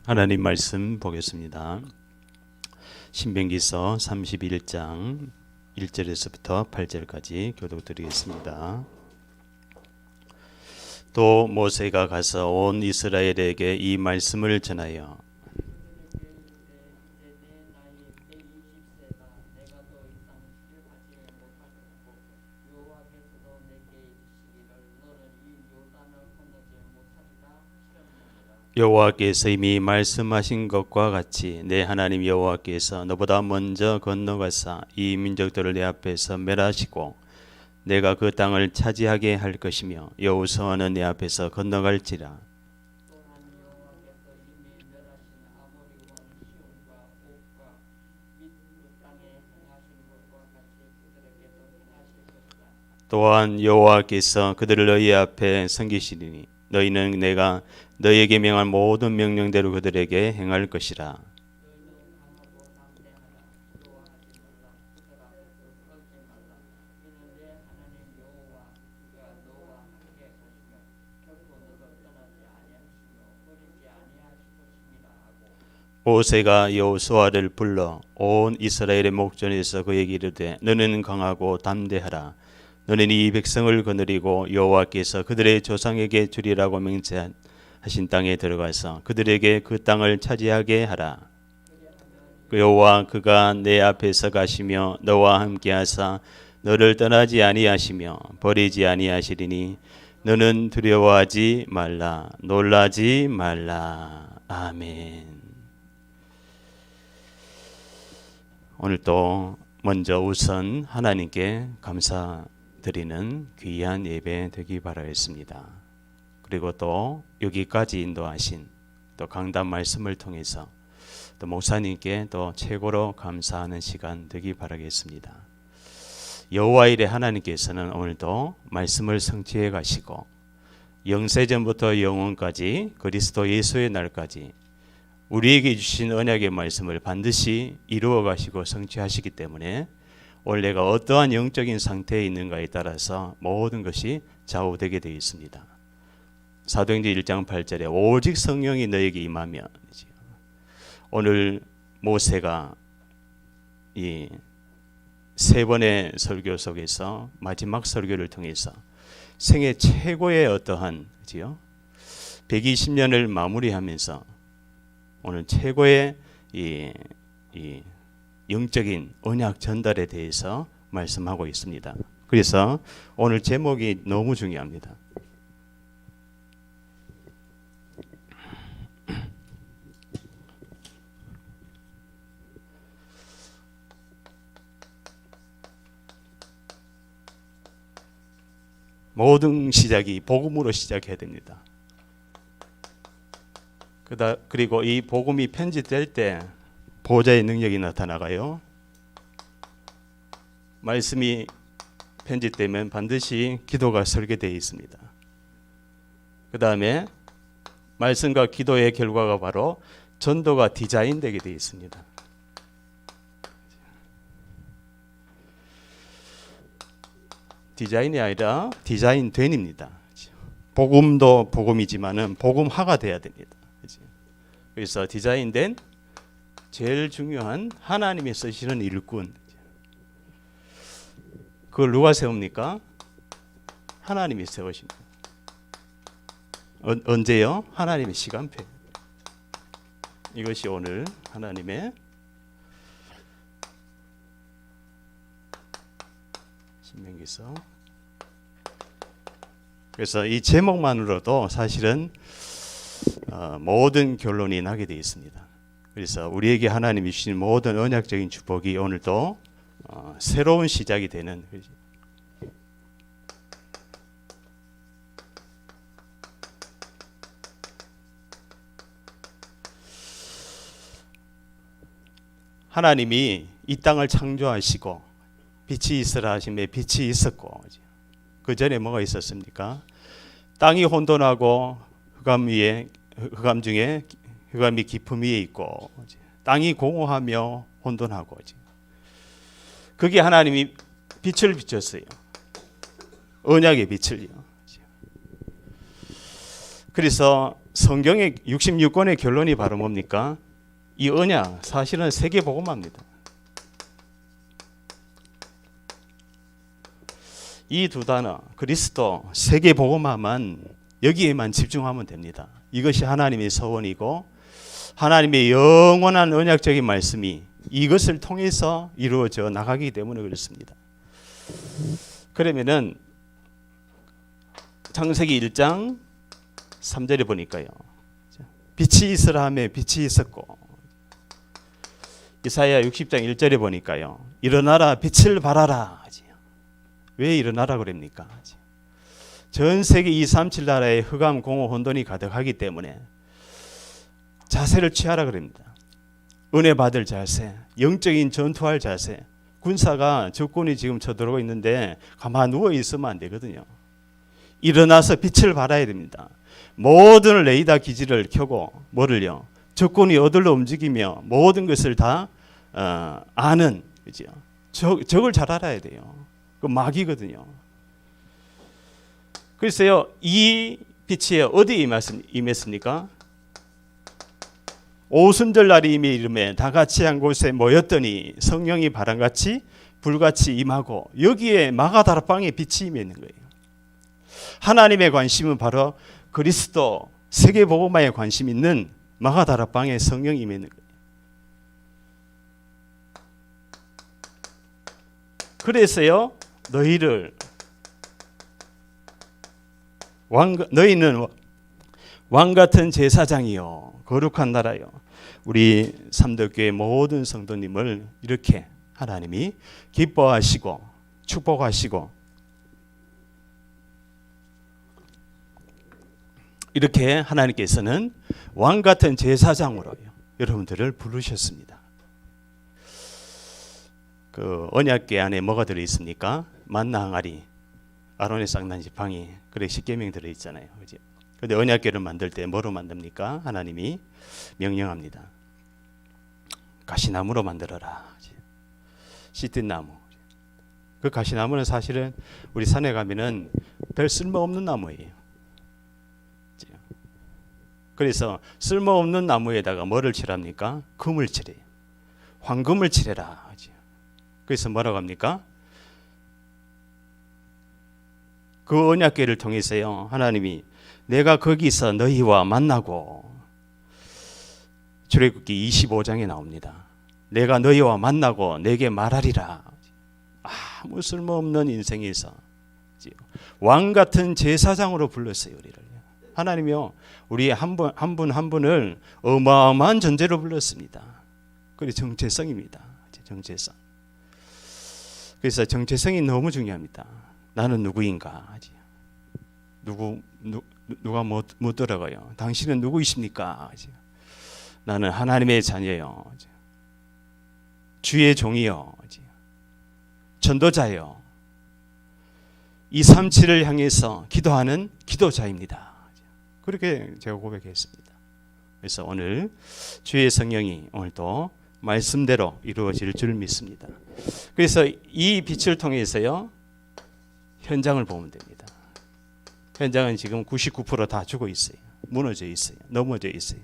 하나님 말씀 보겠습니다. 신명기서 31장 1절에서부터 8절까지 교독드리겠습니다. 또 모세가 가서 온 이스라엘에게 이 말씀을 전하여 여호와께서 이미 말씀하신 것과 같이 내 하나님 여호와께서 너보다 먼저 건너가사 이 민족들을 내 앞에서 멸하시고 내가 그 땅을 차지하게 할 것이며 여호수아는 내 앞에서 건너갈지라. 또한 여호와께서 그들을 너희 앞에 섬기시리니 너희는 내가 너희에게 명한 모든 명령대로 그들에게 행할 것이라. 모세가 여호수아를 불러 온 이스라엘의 목전에서 그에게 이르되 너는 강하고 담대하라. 너는 이 백성을 거느리고 여호와께서 그들의 조상에게 주리라고 맹세하신 땅에 들어가서 그들에게 그 땅을 차지하게 하라. 여호와 그가 내 앞에서 가시며 너와 함께하사 너를 떠나지 아니하시며 버리지 아니하시리니 너는 두려워하지 말라 놀라지 말라. 아멘. 오늘도 먼저 우선 하나님께 감사드리는 귀한 예배 되기 바라겠습니다. 그리고 또 여기까지 인도하신 또 강단 말씀을 통해서 또 목사님께 또 최고로 감사하는 시간 되기 바라겠습니다. 여호와 일의 하나님께서는 오늘도 말씀을 성취해 가시고 영세전부터 영원까지 그리스도 예수의 날까지 우리에게 주신 언약의 말씀을 반드시 이루어 가시고 성취하시기 때문에 오늘 내가 어떠한 영적인 상태에 있는가에 따라서 모든 것이 좌우되게 되어 있습니다. 사도행전 1장 8절에 오직 성령이 너에게 임하면, 오늘 모세가 이 세 번의 설교 속에서 마지막 설교를 통해서 생애 최고의 어떠한 120년을 마무리하면서 오늘 최고의 이 영적인 언약 전달에 대해서 말씀하고 있습니다. 그래서 오늘 제목이 너무 중요합니다. 모든 시작이 복음으로 시작해야 됩니다. 그리고 이 복음이 편집될 때 보호자의 능력이 나타나가요. 말씀이 편집되면 반드시 기도가 설계되어 있습니다. 그 다음에 말씀과 기도의 결과가 바로 전도가 디자인되게 되어 있습니다. 디자인이 아니라 디자인된입니다. 복음도 복음이지만은 복음화가 돼야 됩니다. 그래서 디자인된 제일 중요한 하나님이 쓰시는 일꾼, 그걸 누가 세웁니까? 하나님이 세우십니다. 언제요? 하나님의 시간표. 이것이 오늘 하나님의 신명기서. 그래서 이 제목만으로도 사실은 모든 결론이 나게 되어 있습니다. 그래서 우리에게 하나님이 주신 모든 언약적인 축복이 오늘도 새로운 시작이 되는, 하나님이 이 땅을 창조하시고 빛이 있으라 하심에 빛이 있었고, 그 전에 뭐가 있었습니까? 땅이 혼돈하고 흑암 중에 흑암이 깊음 위에 있고 땅이 공허하며 혼돈하고, 그게 하나님이 빛을 비췄어요. 언약의 빛을요. 그래서 성경의 66권의 결론이 바로 뭡니까? 이 언약 사실은 세계복음화입니다. 이 두 단어 그리스도 세계복음화만 여기에만 집중하면 됩니다. 이것이 하나님의 서원이고 하나님의 영원한 언약적인 말씀이 이것을 통해서 이루어져 나가기 때문에 그렇습니다. 그러면은 창세기 1장 3절에 보니까요. 빛이 있으라 하며 빛이 있었고, 이사야 60장 1절에 보니까요. 일어나라 빛을 발하라. 왜 일어나라 그럽니까? 전 세계 237 나라에 흑암, 공허, 혼돈이 가득하기 때문에 자세를 취하라 그럽니다. 은혜 받을 자세, 영적인 전투할 자세. 군사가 적군이 지금 쳐들어오고 있는데 가만 누워 있으면 안 되거든요. 일어나서 빛을 발하야 됩니다. 모든 레이더 기지를 켜고 뭐를요? 적군이 어디로 움직이며 모든 것을 다 아는, 그죠? 적을 잘 알아야 돼요. 그 막이거든요. 글쎄요, 이 빛이 어디에 임했습니까? 오순절 날이 이미 이름에 다 같이 한 곳에 모였더니 성령이 바람같이 불같이 임하고, 여기에 마가다락방에 빛이 임해 있는 거예요. 하나님의 관심은 바로 그리스도 세계복음화에 관심 있는 마가다락방에 성령이 임해 있는 거예요. 그래서요, 너희는 왕 같은 제사장이요 거룩한 나라요. 우리 삼덕교회 모든 성도님을 이렇게 하나님이 기뻐하시고 축복하시고 이렇게 하나님께서는 왕 같은 제사장으로 여러분들을 부르셨습니다. 그 언약궤 안에 뭐가 들어 있습니까? 만나 항아리, 아론의 쌍난 지팡이, 그래 십계명 들어 있잖아요. 그죠? 근데 언약궤를 만들 때 뭐로 만듭니까? 하나님이 명령합니다. 가시나무로 만들어라. 시든 나무. 그 가시나무는 사실은 우리 산에 가면은 별 쓸모없는 나무예요. 그래서 쓸모없는 나무에다가 뭐를 칠합니까? 금을 칠해요. 황금을 칠해라. 그래서 뭐라고 합니까? 그 언약궤를 통해서요, 하나님이 내가 거기서 너희와 만나고, 출애굽기 25장에 나옵니다. 내가 너희와 만나고 내게 말하리라. 아무 쓸모없는 인생에서 왕 같은 제사장으로 불렀어요, 우리를. 하나님이요, 우리 한 분을 어마어마한 존재로 불렀습니다. 그게 정체성입니다. 정체성. 그래서 정체성이 너무 중요합니다. 나는 누구인가? 누가 묻더라고요. 당신은 누구이십니까? 나는 하나님의 자녀요. 주의 종이요. 전도자요. 237을 향해서 기도하는 기도자입니다. 그렇게 제가 고백했습니다. 그래서 오늘 주의 성령이 오늘도 말씀대로 이루어질 줄 믿습니다. 그래서 이 빛을 통해서요, 현장을 보면 됩니다. 현장은 지금 99% 다 죽어 있어요. 무너져 있어요. 넘어져 있어요.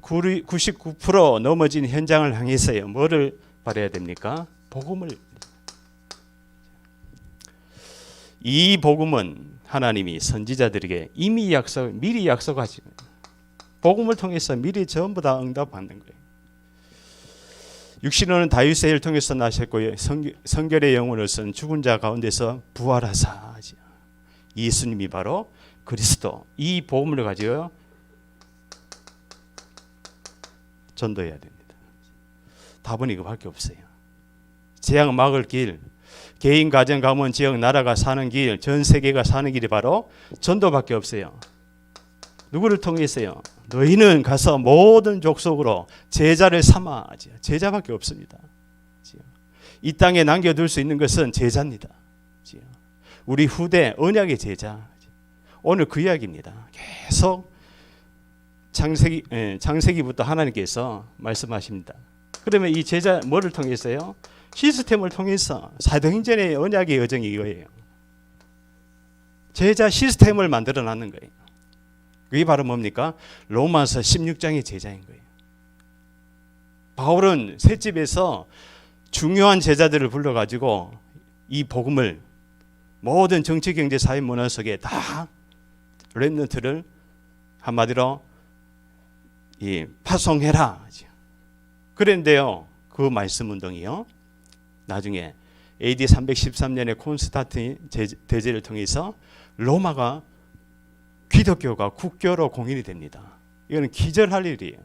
99% 넘어진 현장을 향해서요, 뭐를 바라야 됩니까? 복음을. 이 복음은 하나님이 선지자들에게 이미 미리 약속하시고, 복음을 통해서 미리 전부 다 응답받는 거예요. 육신은 다윗의 일을 통해서 나셨고요, 성결의 영으로서는 죽은 자 가운데서 부활하사, 예수님이 바로 그리스도, 이 복음을 가지고 전도해야 됩니다. 답은 이거밖에 없어요. 재앙 막을 길, 개인, 가정, 가문, 지역, 나라가 사는 길, 전 세계가 사는 길이 바로 전도밖에 없어요. 누구를 통해서요? 너희는 가서 모든 족속으로 제자를 삼아. 제자밖에 없습니다. 이 땅에 남겨둘 수 있는 것은 제자입니다. 우리 후대 언약의 제자. 오늘 그 이야기입니다. 계속 창세기부터 하나님께서 말씀하십니다. 그러면 이 제자 뭐를 통해서요? 시스템을 통해서 사도행전의 언약의 여정이 이거예요. 제자 시스템을 만들어 놨는 거예요. 그게 바로 뭡니까? 로마서 16장의 제자인 거예요. 바울은 셋집에서 중요한 제자들을 불러가지고 이 복음을 모든 정치, 경제, 사회, 문화 속에 다 렘넌트를 한마디로 파송해라. 그런데요, 그 말씀 운동이요, 나중에 AD 313년에 콘스탄틴 대제를 통해서 로마가 기독교가 국교로 공인이 됩니다. 이거는 기절할 일이에요.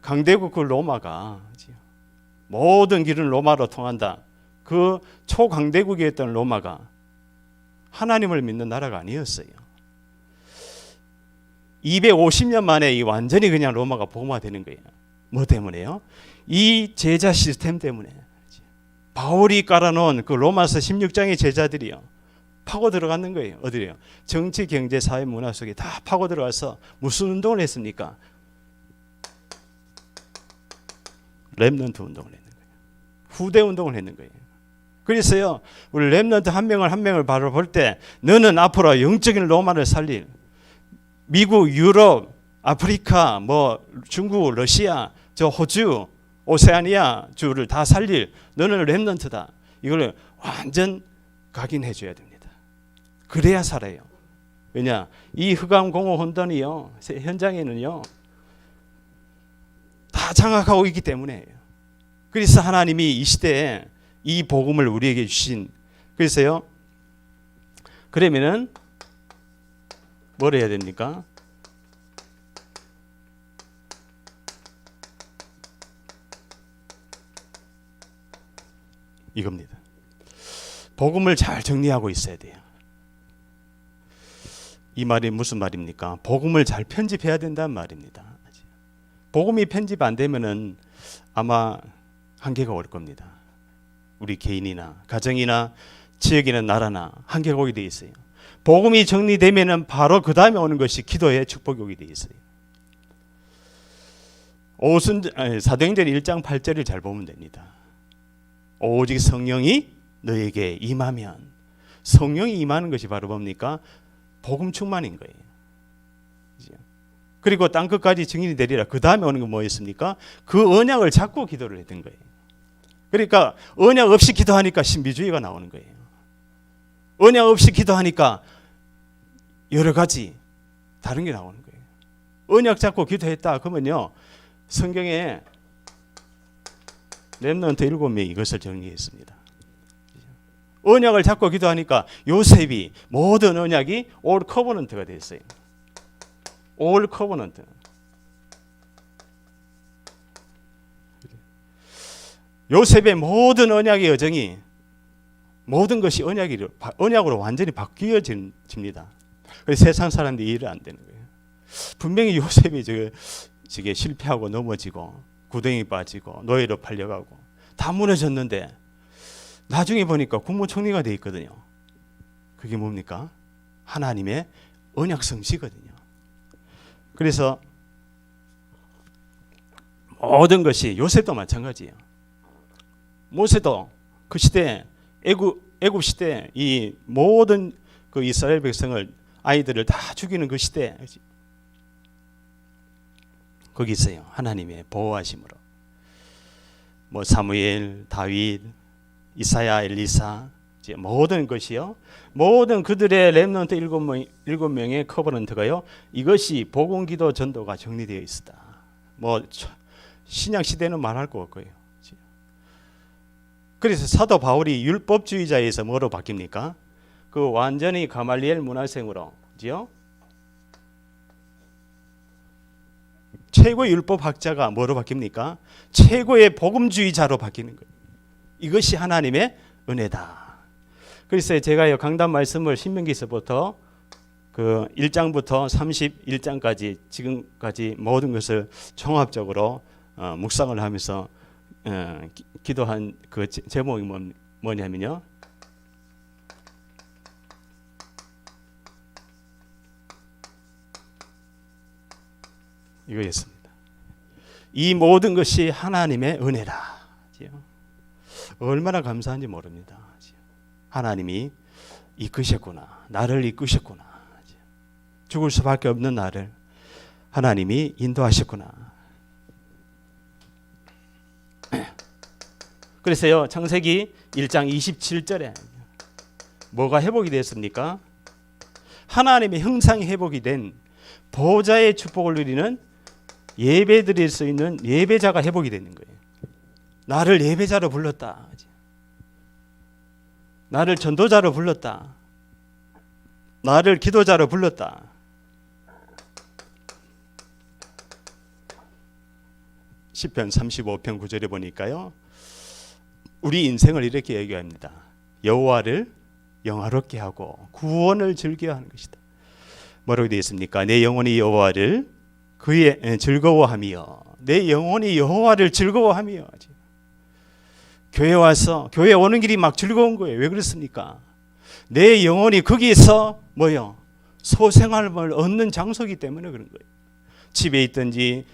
강대국 그 로마가 모든 길은 로마로 통한다. 그 초강대국이었던 로마가 하나님을 믿는 나라가 아니었어요. 250년 만에 완전히 그냥 로마가 복음화되는 거예요. 뭐 때문에요? 이 제자 시스템 때문에. 바울이 깔아놓은 그 로마서 16장의 제자들이요, 파고 들어가는 거예요. 어디래요? 정치, 경제, 사회, 문화 속에 다 파고 들어가서 무슨 운동을 했습니까? 렘넌트 운동을 했는 거예요. 후대 운동을 했는 거예요. 그래서요, 우리 렘넌트 한 명을 바로 볼 때, 너는 앞으로 영적인 로마를 살릴, 미국, 유럽, 아프리카, 뭐 중국, 러시아, 저 호주, 오세아니아 주를 다 살릴 너는 렘넌트다. 이걸 완전 각인해 줘야 됩니다. 그래야 살아요. 왜냐? 이 흑암 공허 혼돈이요, 현장에는요 다 장악하고 있기 때문에요. 그래서 하나님이 이 시대에 이 복음을 우리에게 주신, 그래서요, 그러면은 뭘 해야 됩니까? 이겁니다. 복음을 잘 정리하고 있어야 돼요. 이 말이 무슨 말입니까? 복음을 잘 편집해야 된다는 말입니다. 복음이 편집 안 되면은 아마 한계가 올 겁니다. 우리 개인이나 가정이나 지역이나 나라나 한계가 오게 돼 있어요. 복음이 정리되면은 바로 그 다음에 오는 것이 기도의 축복이 오게 돼 있어요. 사도행전 1장 8절을 잘 보면 됩니다. 오직 성령이 너에게 임하면, 성령이 임하는 것이 바로 뭡니까? 복음 충만인 거예요. 그리고 땅끝까지 증인이 되리라. 그 다음에 오는 건 뭐였습니까? 그 언약을 잡고 기도를 했던 거예요. 그러니까 언약 없이 기도하니까 신비주의가 나오는 거예요. 언약 없이 기도하니까 여러 가지 다른 게 나오는 거예요. 언약 잡고 기도했다 그러면요, 성경에 렘넌트 7명이 이것을 정리했습니다. 언약을 잡고 기도하니까 요셉이 모든 언약이 올 커버넌트가 됐어요. 올 커버넌트. 요셉의 모든 언약의 여정이, 모든 것이 언약으로 완전히 바뀌어집니다. 그래서 세상 사람들이 이해를 안 되는 거예요. 분명히 요셉이 저게 실패하고 넘어지고 구덩이 빠지고 노예로 팔려가고 다 무너졌는데 나중에 보니까 국무총리가 돼 있거든요. 그게 뭡니까? 하나님의 언약 성취거든요. 그래서 모든 것이, 요셉도 마찬가지예요. 모세도 그 시대, 애굽 시대, 이 모든 그 이스라엘 백성을, 아이들을 다 죽이는 그 시대, 거기 있어요. 하나님의 보호하심으로. 뭐 사무엘, 다윗, 이사야, 엘리사, 모든 것이요, 모든 그들의 렘넌트 7명의 커버넌트가요, 이것이 복음기도 전도가 정리되어 있었다. 뭐 신약 시대는 말할 거 없고요. 그래서 사도 바울이 율법주의자에서 뭐로 바뀝니까? 그 완전히 가말리엘 문화생으로, 그죠? 최고의 율법학자가 뭐로 바뀝니까? 최고의 복음주의자로 바뀌는 거예요. 이것이 하나님의 은혜다. 그래서 제가 강단 말씀을 신명기서부터 그 1장부터 31장까지 지금까지 모든 것을 종합적으로 묵상을 하면서 기도한 그 제목이 뭐냐면요, 이거였습니다. 이 모든 것이 하나님의 은혜다. 얼마나 감사한지 모릅니다. 하나님이 이끄셨구나, 나를 이끄셨구나. 죽을 수밖에 없는 나를 하나님이 인도하셨구나. 그래서요, 창세기 1장 27절에 뭐가 회복이 됐습니까? 하나님의 형상이 회복이 된 보호자의 축복을 누리는 예배 드릴 수 있는 예배자가 회복이 되는 거예요. 나를 예배자로 불렀다. 나를 전도자로 불렀다. 나를 기도자로 불렀다. 시편 35편 9절에 보니까요, 우리 인생을 이렇게 얘기합니다. 여호와를 영화롭게 하고 구원을 즐겨하는 것이다. 뭐라고 되어 있습니까? 내 영혼이 여호와를 그의 즐거워하며, 내 영혼이 여호와를 즐거워하며. 교회 와서 교회 오는 길이 막 즐거운 거예요. 왜 그렇습니까? 내 영혼이 거기에서 뭐요? 소생활을 얻는 장소이기 때문에 그런 거예요. 집에 있든지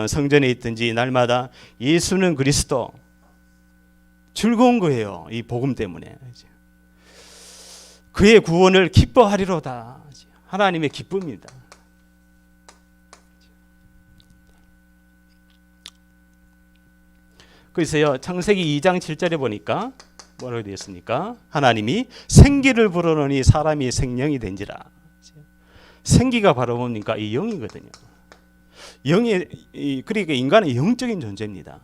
성전에 있든지 날마다 예수는 그리스도, 즐거운 거예요. 이 복음 때문에. 그의 구원을 기뻐하리로다. 하나님의 기쁨입니다. 그래서요, 창세기 2장 7절에 보니까 뭐라고 되어 있습니까? 하나님이 생기를 불어넣으니 사람이 생명이 된지라. 생기가 바로 뭡니까? 이 영이거든요. 영이, 그러니까 인간은 영적인 존재입니다.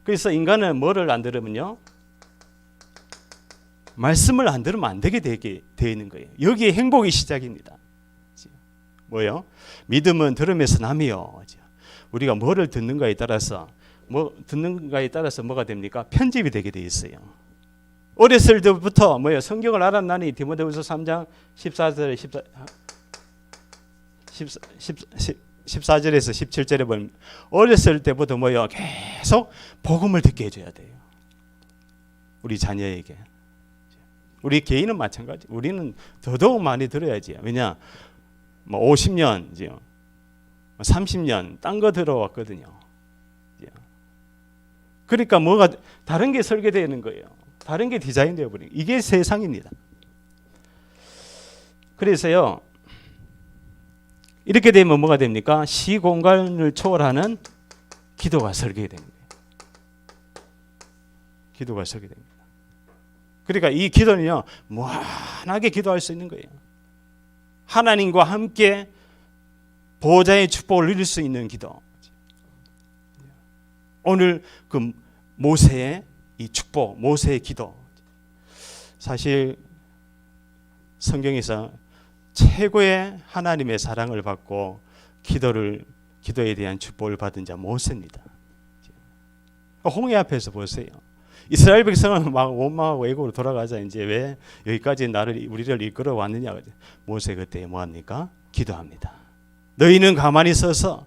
그래서 인간은 뭐를 안 들으면요, 말씀을 안 들으면 안 되게 되어 있는 거예요. 여기에 행복이 시작입니다. 뭐요? 믿음은 들음에서 나며, 우리가 뭐를 듣는가에 따라서 뭐가 됩니까? 편집이 되게 돼 있어요. 어렸을 때부터 뭐요? 성경을 알았나니 디모데후서 3장 14절에서 17절에 보면 어렸을 때부터 뭐요? 계속 복음을 듣게 해줘야 돼요. 우리 자녀에게. 우리 개인은 마찬가지. 우리는 더더욱 많이 들어야지. 왜냐? 뭐 50년, 30년 딴 거 들어왔거든요. 그러니까 뭐가 다른 게 설계되는 거예요. 다른 게 디자인되어 버린. 이게 세상입니다. 그래서요, 이렇게 되면 뭐가 됩니까? 시공간을 초월하는 기도가 설계됩니다. 기도가 설계됩니다. 그러니까 이 기도는요, 무한하게 기도할 수 있는 거예요. 하나님과 함께 보호자의 축복을 누릴 수 있는 기도. 오늘 그 모세의 이 축복, 모세의 기도. 사실 성경에서 최고의 하나님의 사랑을 받고 기도에 대한 축복을 받은 자 모세입니다. 홍해 앞에서 보세요. 이스라엘 백성은 막 원망하고 외국으로 돌아가자. 이제 왜 여기까지 우리를 이끌어 왔느냐. 모세 그때 뭐 합니까? 기도합니다. 너희는 가만히 서서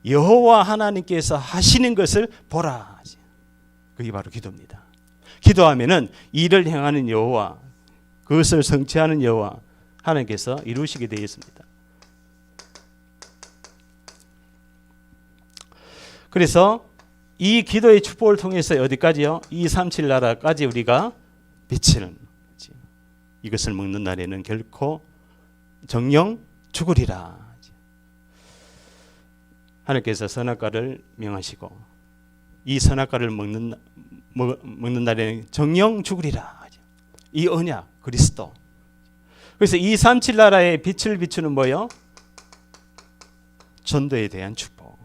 여호와 하나님께서 하시는 것을 보라. 그게 바로 기도입니다. 기도하면은 일을 행하는 여호와, 그것을 성취하는 여호와 하나님께서 이루시게 되어 있습니다. 그래서 이 기도의 축복을 통해서 어디까지요? 237 나라까지 우리가 미치는 거지. 이것을 먹는 날에는 결코 정령 죽으리라. 하나님께서 선악과를 명하시고 이 선악과를 먹는 날에는 정령 죽으리라. 이 언약 그리스도. 그래서 237 나라의 빛을 비추는 뭐요? 전도에 대한 축복.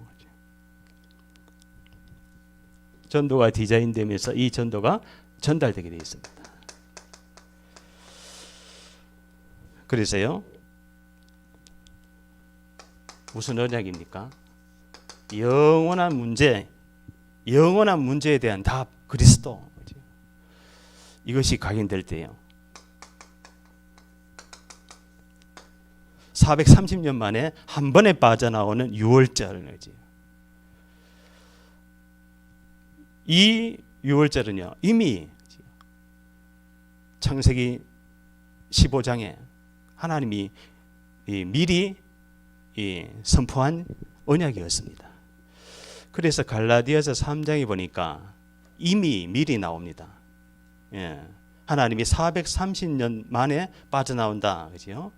전도가 디자인되면서 이 전도가 전달되게 되어 있습니다. 그래서요, 무슨 언약입니까? 영원한 문제에 대한 답, 그리스도. 이것이 각인될 때요, 430년 만에 한 번에 빠져나오는 6월절. 이 6월절은요, 이미 창세기 15장에 하나님이 미리 선포한 언약이었습니다. 그래서 갈라디아서 3장에 보니까 이미 미리 나옵니다. 하나님이 430년 만에 빠져나온다. 그죠?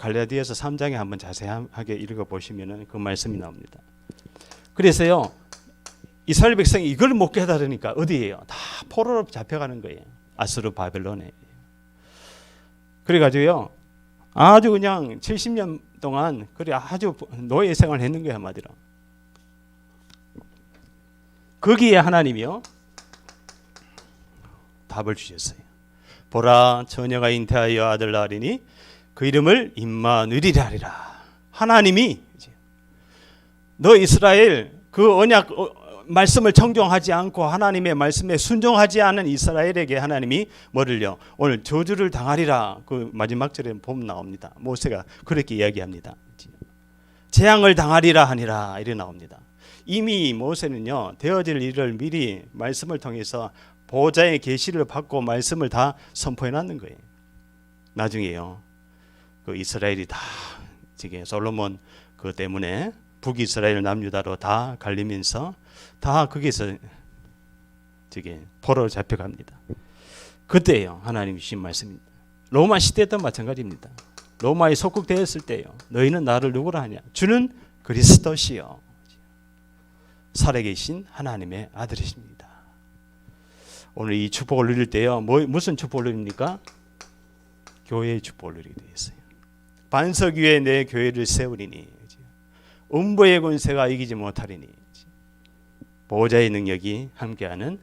갈라디아서 3장에 한번 자세하게 읽어보시면 그 말씀이 나옵니다. 그래서요, 이스라엘 백성이 이걸 못 깨달으니까 어디에요? 다 포로로 잡혀가는 거예요. 아수르 바벨론에. 그래가지고요, 아주 그냥 70년 동안 그래 아주 노예 생활을 했는 거예요, 한마디로. 거기에 하나님이요 답을 주셨어요. 보라, 처녀가 잉태하여 아들 낳으리니 그 이름을 임마누엘이라 하리라. 하나님이 너 이스라엘 그 언약 말씀을 청종하지 않고 하나님의 말씀에 순종하지 않은 이스라엘에게 하나님이 뭐를요? 오늘 저주를 당하리라. 그 마지막 절에 보면 나옵니다. 모세가 그렇게 이야기합니다. 재앙을 당하리라 하니라 이래 나옵니다. 이미 모세는요 되어질 일을 미리 말씀을 통해서 보호자의 계시를 받고 말씀을 다 선포해 놨는 거예요. 나중에요 그 이스라엘이 다 지금 솔로몬 그 때문에 북이스라엘 남유다로 다 갈리면서 다 거기서 저게 포로로 잡혀갑니다. 그때요 하나님이 주신 말씀입니다. 로마 시대 때도 마찬가지입니다. 로마에 속국되었을 때요 너희는 나를 누구라 하냐? 주는 그리스도시요 살아계신 하나님의 아들이십니다. 오늘 이 축복을 누릴 때요 무슨 축복을 누립니까? 교회의 축복을 누리게 되었어요. 반석 위에 내 교회를 세우리니 음부의 권세가 이기지 못하리니 보호자의 능력이 함께하는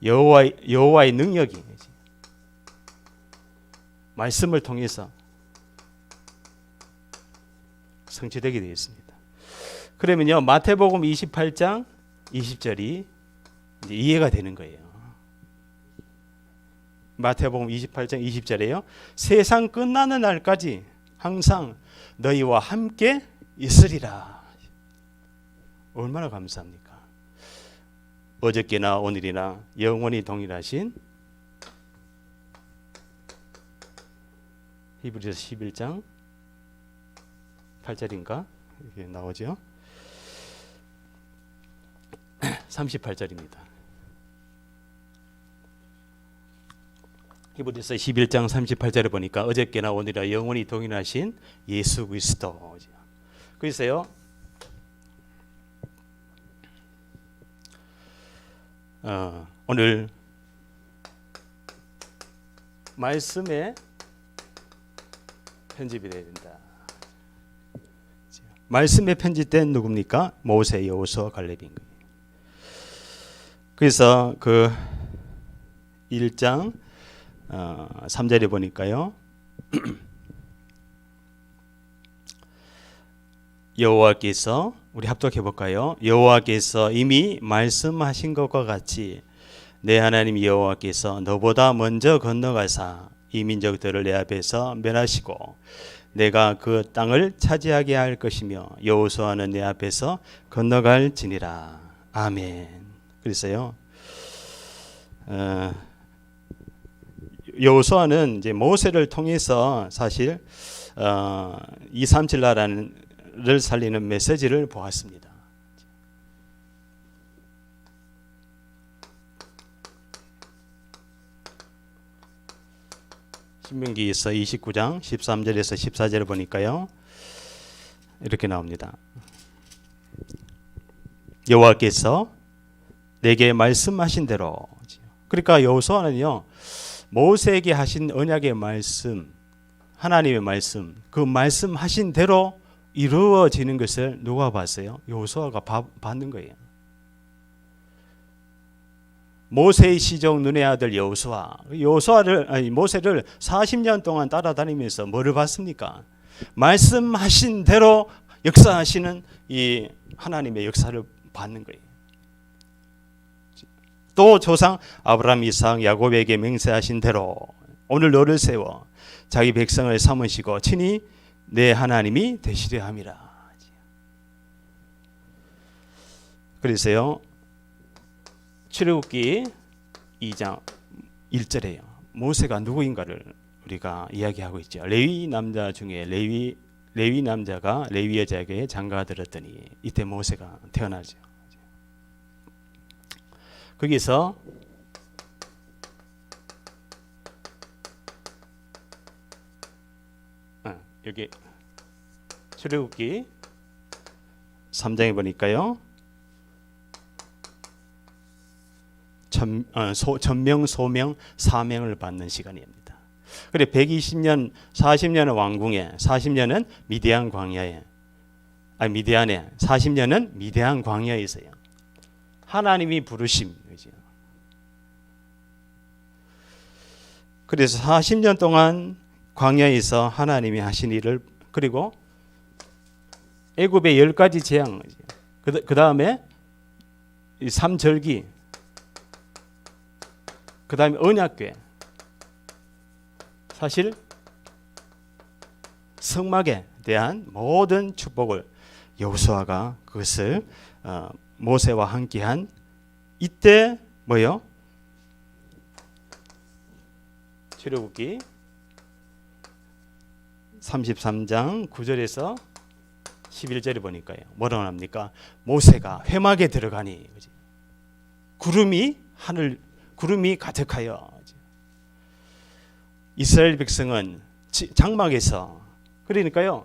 여호와의 능력이 말씀을 통해서 성취되게 되어 있습니다. 그러면요 마태복음 28장 20절이 이제 이해가 되는 거예요. 마태복음 28장 20절에요 세상 끝나는 날까지 항상 너희와 함께 있으리라. 얼마나 감사합니까? 어저께나 오늘이나 영원히 동일하신 히브리서 11장 8절인가? 이렇게 나오죠. 38절입니다. 히브리서 11장 38절에 보니까 어저께나 오늘이나 영원히 동일하신 예수 그리스도. 그래서요 오늘 말씀에 편집이 되어야 된다. 말씀에 편집된 누굽니까? 모세, 여호수아, 갈렙인 거예요. 그래서 그 1장 3절에 보니까요 여호와께서 우리 합독해 볼까요? 여호와께서 이미 말씀하신 것과 같이 내 하나님 여호와께서 너보다 먼저 건너가사 이 민족들을 내 앞에서 멸하시고 내가 그 땅을 차지하게 할 것이며 여호수아는 내 앞에서 건너갈지니라. 아멘. 그래서요 여호수아는 이제 모세를 통해서 사실 237 나라를 살리는 메시지를 보았습니다. 신명기에서 29장 13절에서 14절을 보니까요 이렇게 나옵니다. 여호와께서 내게 말씀하신 대로, 그러니까 여호수아는요 모세에게 하신 언약의 말씀, 하나님의 말씀, 그 말씀하신 대로 이루어지는 것을 누가 봤어요? 여호수아가 받는 거예요. 모세의 시종 눈의 아들 모세를 40년 동안 따라다니면서 뭐를 봤습니까? 말씀하신 대로 역사하시는 이 하나님의 역사를 받는 거예요. 또 조상 아브라함, 이삭, 야곱에게 맹세하신 대로 오늘 너를 세워 자기 백성을 삼으시고 친히 내 하나님이 되시려 함이라. 그래서요 출애굽기 2장 1절에요 모세가 누구인가를 우리가 이야기하고 있죠. 레위 남자 중에 레위 남자가 레위 여자에게 장가가 들었더니 이때 모세가 태어나죠. 거기서 여기 출애굽기 3장에 보니까요. 전명, 소명, 사명을 받는 시간입니다. 그래 120년, 40년은 왕궁에, 40년은 미디안 광야에, 미디안에, 40년은 미디안 광야에 있어요. 하나님이 부르심. 그래서 40년 동안 광야에서 하나님이 하신 일을, 그리고 애굽의 10가지 재앙, 그 다음에 3절기, 그 다음에 언약궤, 사실 성막에 대한 모든 축복을 여호수아가 그것을 모세와 함께한 이때 뭐요? 출애굽기 33장 9절에서 11절에 보니까요. 뭐라고 합니까? 모세가 회막에 들어가니 구름이 가득하여 이스라엘 백성은 장막에서, 그러니까요.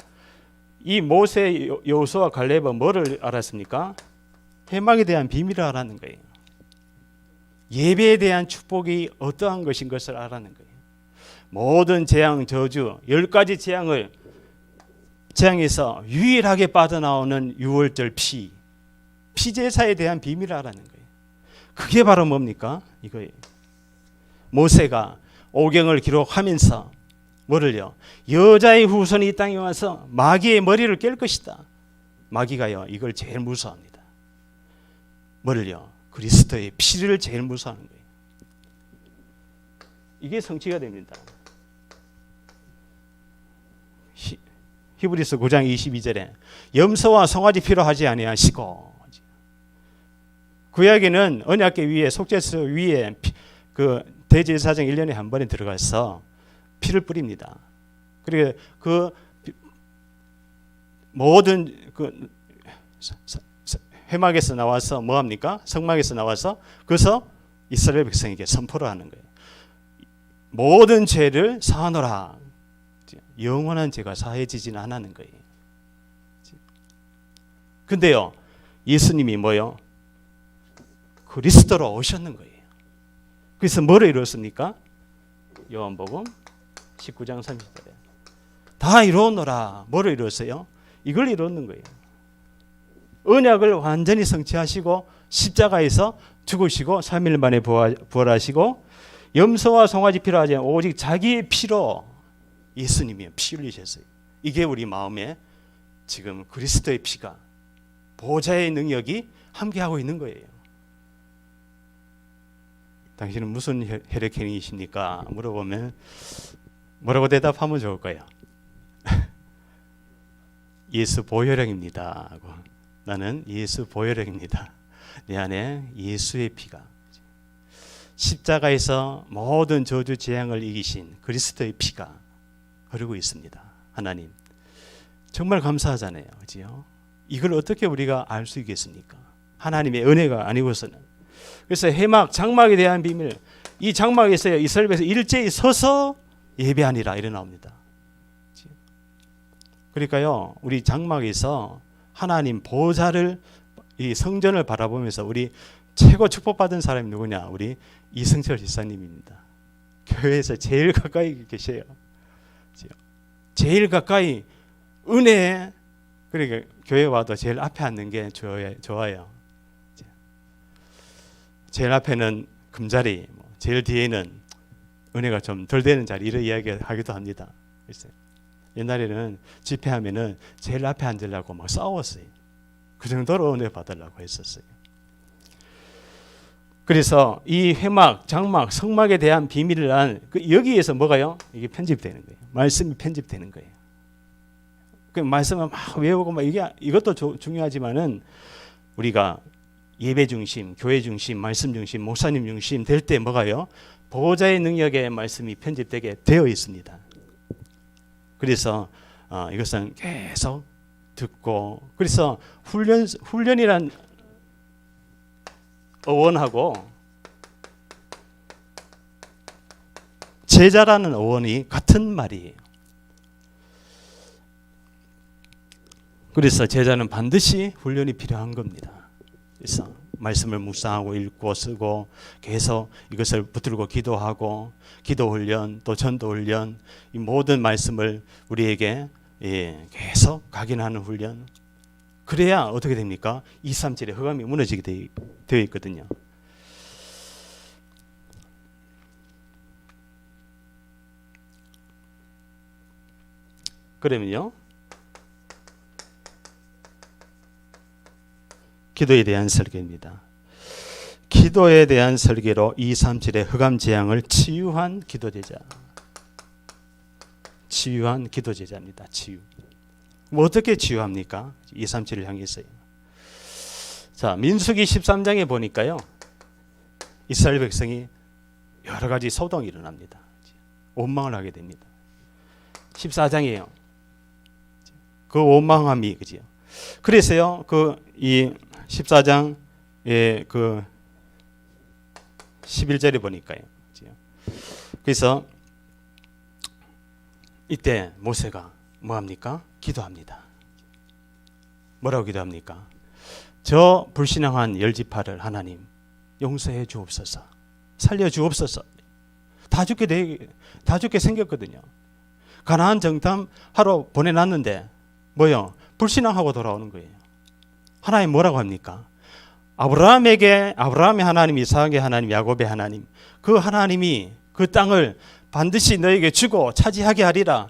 이 모세, 여호수아, 갈렙은 뭐를 알았습니까? 회막에 대한 비밀을 알았는 거예요. 예배에 대한 축복이 어떠한 것인 것을 알았는 거예요. 모든 재앙, 저주, 10가지 재앙에서 유일하게 빠져나오는 유월절 피제사에 대한 비밀을 알았는 거예요. 그게 바로 뭡니까? 이거예요. 모세가 오경을 기록하면서 뭐를요? 여자의 후손이 이 땅에 와서 마귀의 머리를 깰 것이다. 마귀가요, 이걸 제일 무서워합니다. 뭐를요? 그리스도의 피를 제일 무서워하는 거예요. 이게 성취가 됩니다. 히브리서 9장 22절에 염소와 송아지 피로 하지 아니하시고, 구약에는 언약궤 위에, 속죄소 위에 그 대제사장 1년에 한 번에 들어가서 피를 뿌립니다. 그리고 그 모든 그 회막에서 나와서 뭐 합니까? 성막에서 나와서 그래서 이스라엘 백성에게 선포를 하는 거예요. 모든 죄를 사하노라. 영원한 죄가 사해지지는 않았는 거예요. 근데요, 예수님이 뭐요? 그리스도로 오셨는 거예요. 그래서 뭐를 이뤘습니까? 요한복음 19장 30절에 다 이루었노라. 뭐를 이뤘어요? 이걸 이뤘는 거예요. 언약을 완전히 성취하시고 십자가에서 죽으시고 3일 만에 부활하시고 염소와 송아지 피로 하지 않고 오직 자기의 피로 예수님이 피 흘리셨어요. 이게 우리 마음에 지금 그리스도의 피가, 보좌의 능력이 함께하고 있는 거예요. 당신은 무슨 혈액형이십니까? 물어보면 뭐라고 대답하면 좋을까요? 예수 보혈형입니다 하고, 나는 예수 보혈형입니다. 내 안에 예수의 피가, 십자가에서 모든 저주 재앙을 이기신 그리스도의 피가 흐르고 있습니다. 하나님 정말 감사하잖아요. 그렇죠? 이걸 어떻게 우리가 알 수 있겠습니까? 하나님의 은혜가 아니고서는. 그래서 회막, 장막에 대한 비밀, 이 장막에서 이스라엘에서 일제히 서서 예배하니라 이래 나옵니다. 그러니까요, 우리 장막에서 하나님 보좌를, 이 성전을 바라보면서 우리 최고 축복받은 사람이 누구냐? 우리 이승철 지사님입니다. 교회에서 제일 가까이 계세요. 제일 가까이 은혜에, 그러니까 교회 와도 제일 앞에 앉는 게 좋아요. 제일 앞에는 금자리, 제일 뒤에는 은혜가 좀 덜 되는 자리, 이런 이야기하기도 합니다. 옛날에는 집회하면은 제일 앞에 앉으려고 막 싸웠어요. 그 정도로 은혜 받으려고 했었어요. 그래서 이 회막, 장막, 성막에 대한 비밀을 안, 여기에서 뭐가요? 이게 편집되는 거예요. 말씀이 편집되는 거예요. 그 말씀을 막 외우고 막 이것도 중요하지만은 우리가 예배 중심, 교회 중심, 말씀 중심, 목사님 중심 될 때 뭐가요? 보호자의 능력의 말씀이 편집되게 되어 있습니다. 그래서 이것은 계속 듣고, 그래서 훈련이란 어원하고 제자라는 어원이 같은 말이에요. 그래서 제자는 반드시 훈련이 필요한 겁니다. 그래서 말씀을 묵상하고 읽고 쓰고 계속 이것을 붙들고 기도하고 기도 훈련 또 전도 훈련 이 모든 말씀을 우리에게 계속 각인하는 훈련. 그래야 어떻게 됩니까? 237의 흑암이 무너지게 되어 있거든요. 그러면요, 기도에 대한 설계입니다. 기도에 대한 설계로 237의 흑암 재앙을 치유한 기도제자. 치유한 기도제자입니다. 치유. 뭐 어떻게 치유합니까? 237을 향해서요. 자, 민수기 13장에 보니까요, 이스라엘 백성이 여러 가지 소동이 일어납니다. 원망을 하게 됩니다. 14장이에요. 그 원망함이 그지요. 그래서요, 이 14장의 그 11절에 보니까요. 그래서 이때 모세가 뭐 합니까? 기도합니다. 뭐라고 기도합니까? 저 불신앙한 열지파를 하나님 용서해 주옵소서. 살려 주옵소서. 다 죽게 생겼거든요. 가나안 정탐 하러 보내놨는데 뭐요? 불신앙하고 돌아오는 거예요. 하나님 뭐라고 합니까? 아브라함의 하나님, 이삭의 하나님, 야곱의 하나님, 그 하나님이 그 땅을 반드시 너에게 주고 차지하게 하리라.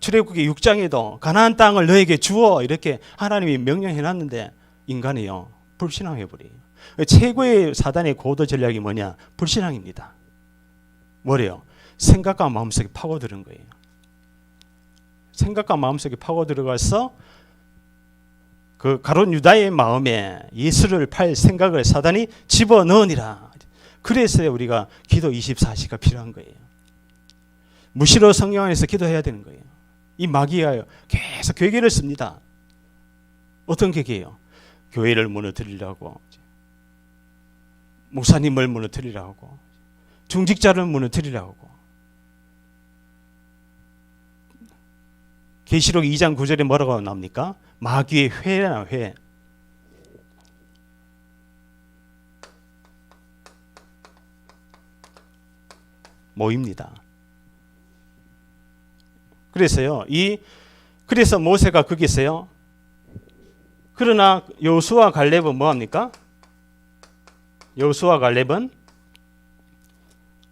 출애굽기 6장에도 가나안 땅을 너에게 주어 이렇게 하나님이 명령해 놨는데 인간이요 불신앙해 버려요. 최고의 사단의 고도 전략이 뭐냐? 불신앙입니다. 뭐래요? 생각과 마음속에 파고드는 거예요. 생각과 마음속에 파고 들어가서 그 가룟 유다의 마음에 예수를 팔 생각을 사단이 집어넣으니라. 그래서 우리가 기도 24시가 필요한 거예요. 무시로 성령 안에서 기도해야 되는 거예요. 이 마귀가 계속 괴계를 씁니다. 어떤 괴계예요? 교회를 무너뜨리려고, 목사님을 무너뜨리려고, 중직자를 무너뜨리려고. 계시록 2장 9절에 뭐라고 나옵니까? 마귀의 회나 회. 모입니다. 그래서 모세가 거기서요. 그러나 여호수아 갈렙은 뭐 합니까? 여호수아 갈렙은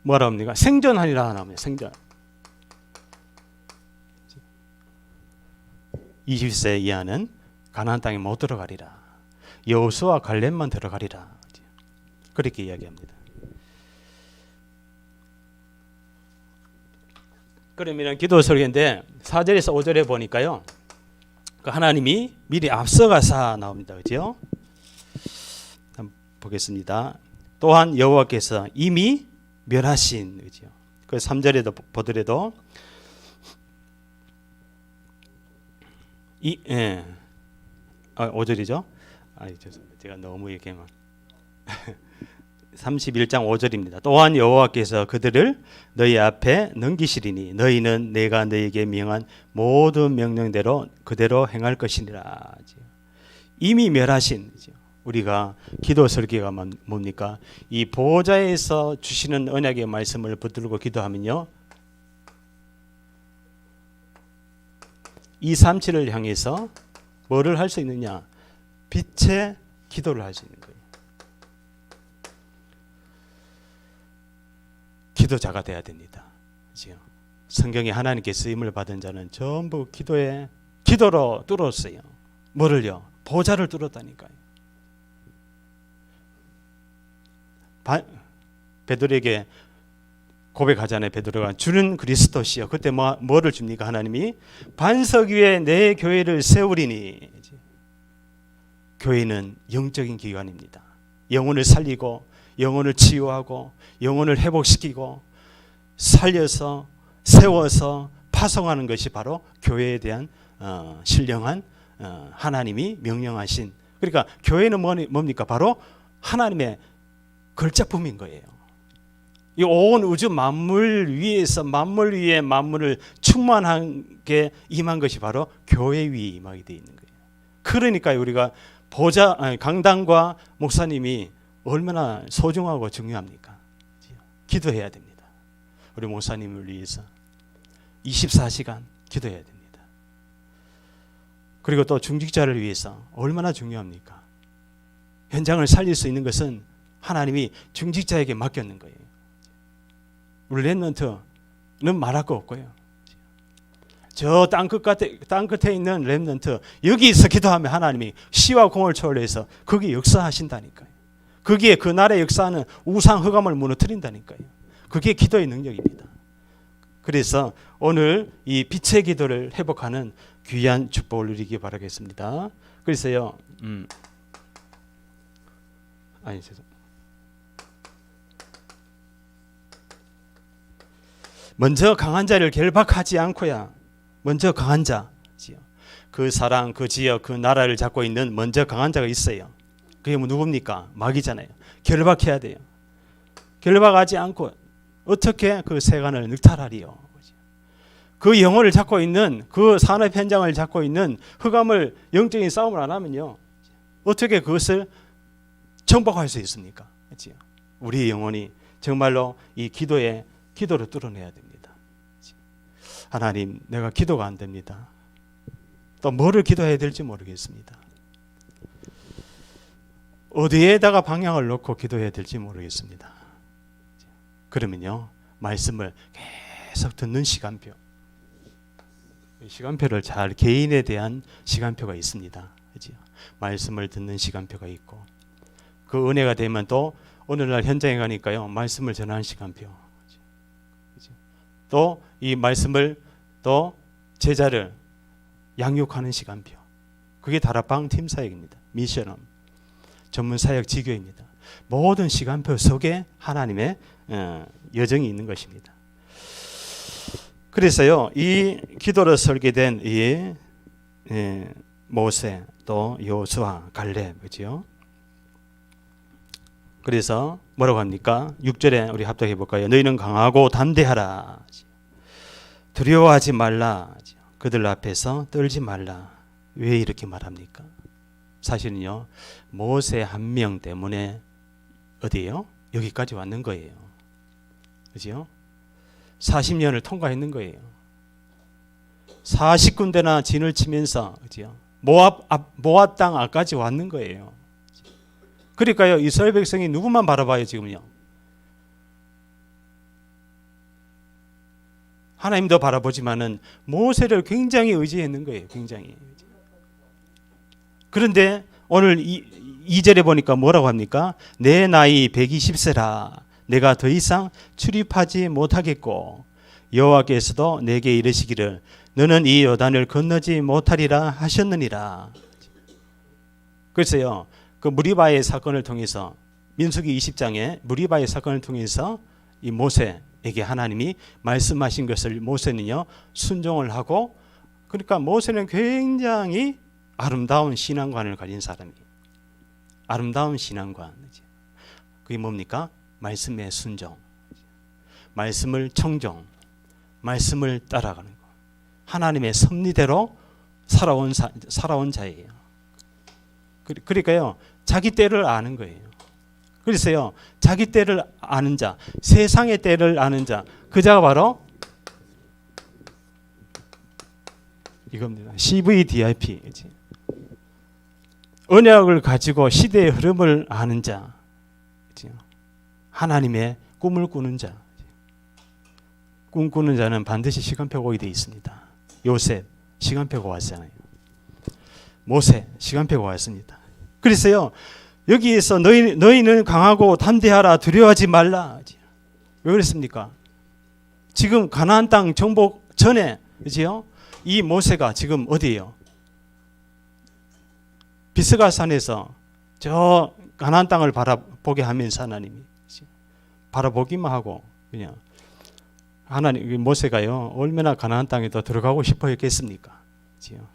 뭐라 합니까? 생존하리라 나옵니다. 생존. 20세 이하는 가나안 땅에 못 들어가리라. 여호수아 갈렙만 들어가리라. 그렇게 이야기합니다. 그러면 기도 설계인데 4절에서 5절에 보니까요. 그 하나님이 미리 앞서가사 나옵니다. 그죠? 한번 보겠습니다. 또한 여호와께서 이미 멸하신, 그죠? 그 3절에도 보더라도 5절이죠. 죄송합니다. 제가 너무 이렇게 막 31장 5절입니다. 또한 여호와께서 그들을 너희 앞에 넘기시리니 너희는 내가 너희에게 명한 모든 명령대로 그대로 행할 것이니라. 이미 멸하신, 우리가 기도 설계가 뭡니까? 이 보호자에서 주시는 언약의 말씀을 붙들고 기도하면요, 237을 향해서 뭐를 할 수 있느냐? 빛의 기도를 할 수 있는 거예요. 기도자가 돼야 됩니다. 그렇죠? 성경에 하나님께 쓰임을 받은 자는 전부 기도로 뚫었어요. 뭐를요? 보좌를 뚫었다니까요. 베드로에게 고백하잖아요. 베드로가 주는 그리스도시여. 그때 뭐를 줍니까? 하나님이 반석 위에 내 교회를 세우리니. 교회는 영적인 기관입니다. 영혼을 살리고 영혼을 치유하고 영혼을 회복시키고 살려서 세워서 파송하는 것이 바로 교회에 대한 신령한 하나님이 명령하신, 그러니까 교회는 뭡니까? 바로 하나님의 걸작품인 거예요. 이 온 우주 만물 위에서 만물 위에 만물을 충만하게 임한 것이 바로 교회 위에 임하게 되어 있는 거예요. 그러니까 우리가 강단과 목사님이 얼마나 소중하고 중요합니까? 기도해야 됩니다. 우리 목사님을 위해서 24시간 기도해야 됩니다. 그리고 또 중직자를 위해서 얼마나 중요합니까? 현장을 살릴 수 있는 것은 하나님이 중직자에게 맡겼는 거예요. 우리 렘넌트는 말할 거 없고요. 저 땅끝에 있는 렘넌트, 여기서 기도하면 하나님이 시와 공을 초월해서 거기에 역사하신다니까요. 거기에 그 나라의 역사는 우상 흑암을 무너뜨린다니까요. 그게 기도의 능력입니다. 그래서 오늘 이 빛의 기도를 회복하는 귀한 축복을 누리기 바라겠습니다. 그래서요, 먼저 강한 자를 결박하지 않고야, 먼저 강한 자, 그 사랑, 그 지역, 그 나라를 잡고 있는 먼저 강한 자가 있어요. 그게 누굽니까? 마귀잖아요. 결박해야 돼요. 결박하지 않고 어떻게 그 세간을 늑탈하리요? 그 영혼을 잡고 있는, 그 산업 현장을 잡고 있는 흑암을 영적인 싸움을 안 하면요, 어떻게 그것을 정복할 수 있습니까? 우리의 영혼이 정말로 이 기도로 뚫어내야 됩니다. 하나님, 내가 기도가 안 됩니다. 또 뭐를 기도해야 될지 모르겠습니다. 어디에다가 방향을 놓고 기도해야 될지 모르겠습니다. 그러면요, 말씀을 계속 듣는 시간표, 시간표를 잘, 개인에 대한 시간표가 있습니다. 그죠? 말씀을 듣는 시간표가 있고, 그 은혜가 되면 또 어느 날 현장에 가니까요, 말씀을 전하는 시간표, 또 이 말씀을, 또 제자를 양육하는 시간표, 그게 다락방 팀 사역입니다. 미션업 전문 사역 지교입니다. 모든 시간표 속에 하나님의 여정이 있는 것입니다. 그래서요, 이 기도로 설계된 이 모세, 또 여호수아, 갈렙, 그죠? 그래서 뭐라고 합니까? 6절에 우리 합독해 볼까요? 너희는 강하고 담대하라, 두려워하지 말라, 그들 앞에서 떨지 말라. 왜 이렇게 말합니까? 사실은요, 모세 한 명 때문에 어디에요? 여기까지 왔는 거예요. 그죠? 40년을 통과했는 거예요. 40군데나 진을 치면서, 그죠? 모압 땅 앞까지 왔는 거예요. 그러니까요, 이스라엘 백성이 누구만 바라봐요, 지금요? 하나님도 바라보지만은 모세를 굉장히 의지했는 거예요, 굉장히. 그런데 오늘 2절에 보니까 뭐라고 합니까? 내 나이 120세라 내가 더 이상 출입하지 못하겠고 여호와께서도 내게 이르시기를 너는 이 요단을 건너지 못하리라 하셨느니라. 그래서요, 그 무리바의 사건을 통해서, 민수기 20장에 무리바의 사건을 통해서 이 모세에게 하나님이 말씀하신 것을 모세는요 순종을 하고, 그러니까 모세는 굉장히 아름다운 신앙관을 가진 사람이에요. 아름다운 신앙관. 그게 뭡니까? 말씀의 순종, 말씀을 청종, 말씀을 따라가는 것, 하나님의 섭리대로 살아온 자예요. 그러니까요, 자기 때를 아는 거예요. 그래서요, 자기 때를 아는 자, 세상의 때를 아는 자, 그 자가 바로 이겁니다. CVDIP. 언약을 가지고 시대의 흐름을 아는 자, 하나님의 꿈을 꾸는 자. 꿈꾸는 자는 반드시 시간표가 오게 되어 있습니다. 요셉 시간표가 왔잖아요. 모세 시간표가 왔습니다. 그래서요, 여기에서 너희는 강하고 담대하라, 두려워하지 말라. 왜 그랬습니까? 지금 가나안 땅 정복 전에, 그지요? 이 모세가 지금 어디예요? 비스가 산에서 저 가나안 땅을 바라보게 하면서 하나님이 바라보기만 하고, 그냥 하나님, 모세가요 얼마나 가나안 땅에 더 들어가고 싶어 했겠습니까? 그지요?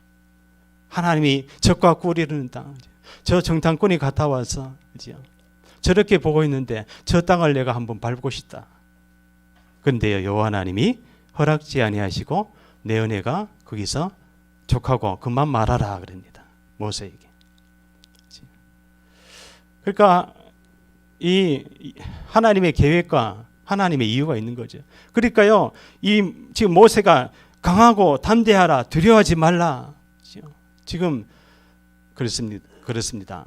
하나님이 적과 꿀이르는 땅, 저 정탐꾼이 갔다 와서, 그지요? 저렇게 보고 있는데 저 땅을 내가 한번 밟고 싶다. 그런데요, 여호와 하나님이 허락지 아니하시고 내 은혜가 거기서 족하고 그만 말하라 그럽니다. 모세에게. 그러니까 이 하나님의 계획과 하나님의 이유가 있는 거죠. 그러니까요, 이 지금 모세가 강하고 담대하라, 두려워하지 말라. 지금 그렇습니다.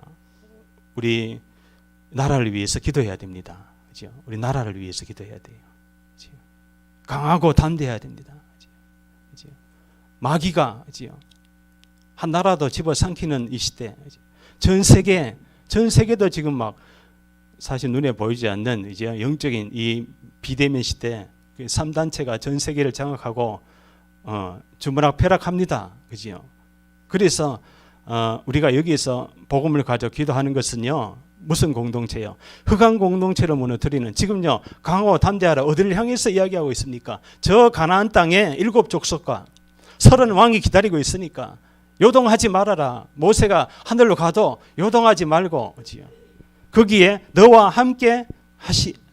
우리 나라를 위해서 기도해야 됩니다. 그죠? 우리 나라를 위해서 기도해야 돼요. 그죠? 강하고 담대해야 됩니다. 그죠? 마귀가 그죠? 한 나라도 집어삼키는 이 시대, 전 세계도 지금 막 사실 눈에 보이지 않는 이제 영적인 이 비대면 시대, 3단체가 전 세계를 장악하고 주무락펴락합니다. 그죠? 그래서 우리가 여기에서 복음을 가져 기도하는 것은요, 무슨 공동체요? 흑암 공동체로 무너뜨리는, 지금요 강하고 담대하라 어디를 향해서 이야기하고 있습니까? 저 가나안 땅에 7 족속과 30 왕이 기다리고 있으니까 요동하지 말아라. 모세가 하늘로 가도 요동하지 말고 거기에 너와 함께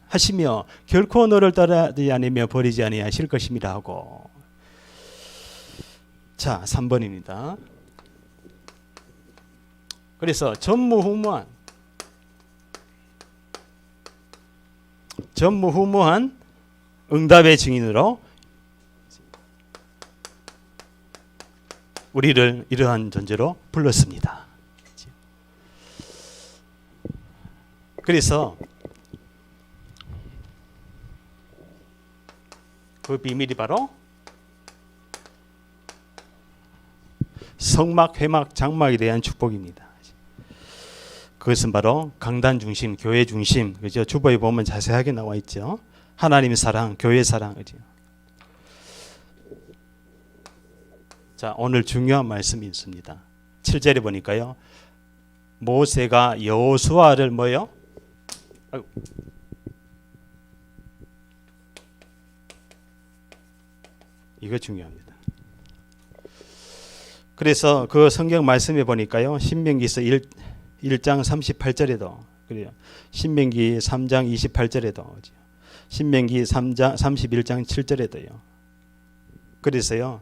하시며 결코 너를 떠나지 아니며 버리지 아니하실 것입니다 하고. 자, 3번입니다. 그래서 전무후무한 응답의 증인으로 우리를 이러한 존재로 불렀습니다. 그래서 그 비밀이 바로 성막, 회막, 장막에 대한 축복입니다. 그것은 바로 강단 중심, 교회 중심, 그죠? 주보에 보면 자세하게 나와 있죠. 하나님 사랑, 교회 사랑, 그죠? 자, 오늘 중요한 말씀이 있습니다. 7절에 보니까요, 모세가 여호수아를 뭐요? 이거 중요합니다. 그래서 그 성경 말씀에 보니까요, 신명기서 1장 38절에도 그래요. 신명기 3장 28절에도, 신명기 3장 31장 7절에도요. 그래서요,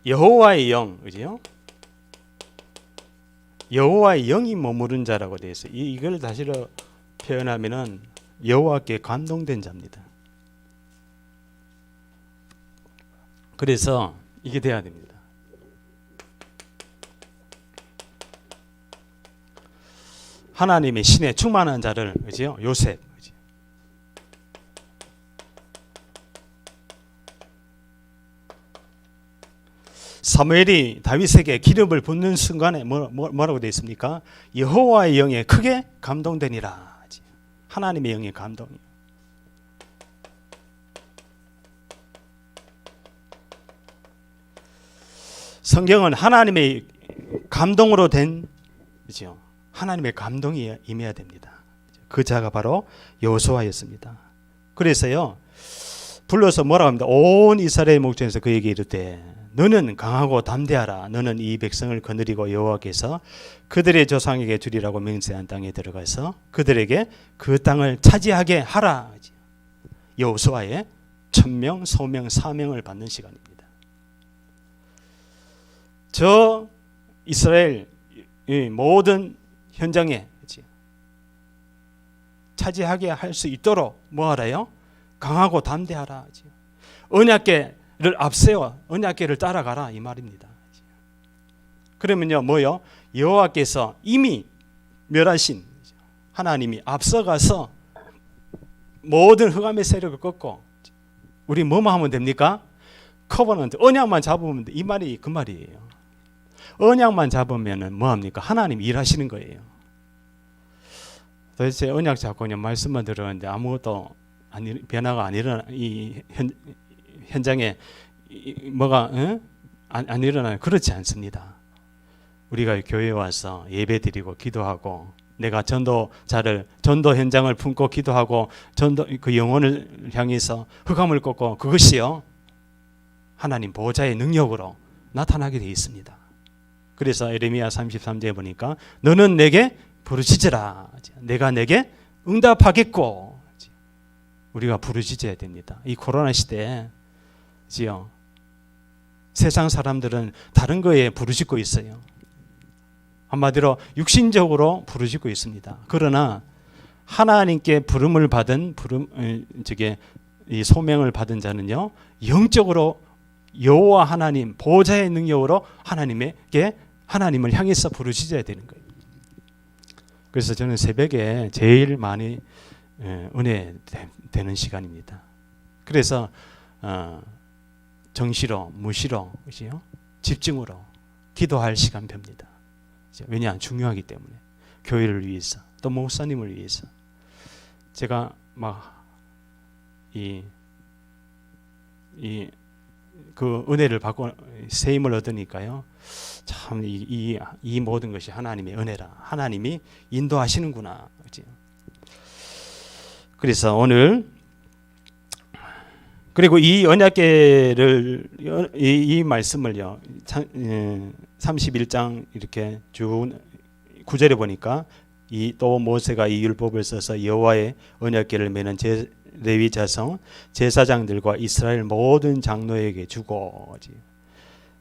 여호와의 영, 그죠? 여호와의 영이 머무른 자라고 되어 있어요. 이걸 다시로 표현하면은 여호와께 감동된 자입니다. 그래서 이게 돼야 됩니다. 하나님의 신에 충만한 자를, 그죠? 요셉, 그죠? 사무엘이 다윗에게 기름을 붓는 순간에 뭐라고 되어 있습니까? 여호와의 영에 크게 감동되니라. 하나님의 영의 감동. 성경은 하나님의 감동으로 된, 그죠? 하나님의 감동이 임해야 됩니다. 그 자가 바로 여호수아였습니다. 그래서요, 불러서 뭐라고 합니다. 온 이스라엘 목전에서 그에게 이르되 너는 강하고 담대하라. 너는 이 백성을 거느리고 여호와께서 그들의 조상에게 주리라고 맹세한 땅에 들어가서 그들에게 그 땅을 차지하게 하라. 여호수아의 천명, 소명, 사명을 받는 시간입니다. 저 이스라엘 모든 현장에 차지하게 할 수 있도록 뭐하라요? 강하고 담대하라. 언약궤를 앞세워 언약궤를 따라가라 이 말입니다. 그러면요 뭐요? 여호와께서 이미 멸하신 하나님이 앞서가서 모든 흑암의 세력을 꺾고 우리 뭐만 하면 됩니까? 커버넌트 언약만 잡으면 돼. 이 말이 그 말이에요. 언약만 잡으면은 뭐합니까? 하나님 일하시는 거예요. 도대체 언약 잡고 그냥 말씀만 들었는데 아무것도 변화가 안 일어나, 이 현장에 뭐가 안 일어나요. 그렇지 않습니다. 우리가 교회에 와서 예배 드리고 기도하고 내가 전도 현장을 품고 기도하고 그 영혼을 향해서 흑암을 꺾고 그것이요 하나님 보호자의 능력으로 나타나게 되어 있습니다. 그래서 에레미야 33절에 보니까 너는 내게 부르짖으라. 내가 내게 응답하겠고. 우리가 부르짖어야 됩니다. 이 코로나 시대에 지요. 세상 사람들은 다른 거에 부르짖고 있어요. 한마디로 육신적으로 부르짖고 있습니다. 그러나 하나님께 부름을 받은 이 소명을 받은 자는요, 영적으로 여호와 하나님 보호자의 능력으로 하나님을 향해서 부르짖어야 되는 거예요. 그래서 저는 새벽에 제일 많이 은혜 되는 시간입니다. 그래서 정시로 무시로 그죠? 집중으로 기도할 시간표입니다. 왜냐? 중요하기 때문에 교회를 위해서 또 목사님을 위해서 제가 막 그 은혜를 받고 새 힘을 얻으니까요. 참 이 모든 것이 하나님의 은혜라. 하나님이 인도하시는구나. 그렇죠? 그래서 오늘 그리고 이 언약궤를 이 말씀을요. 31장 이렇게 쭉 9절에 보니까 또 모세가 이 율법을 써서 여호와의 언약궤를 매는 레위 자손 제사장들과 이스라엘 모든 장로에게 주고,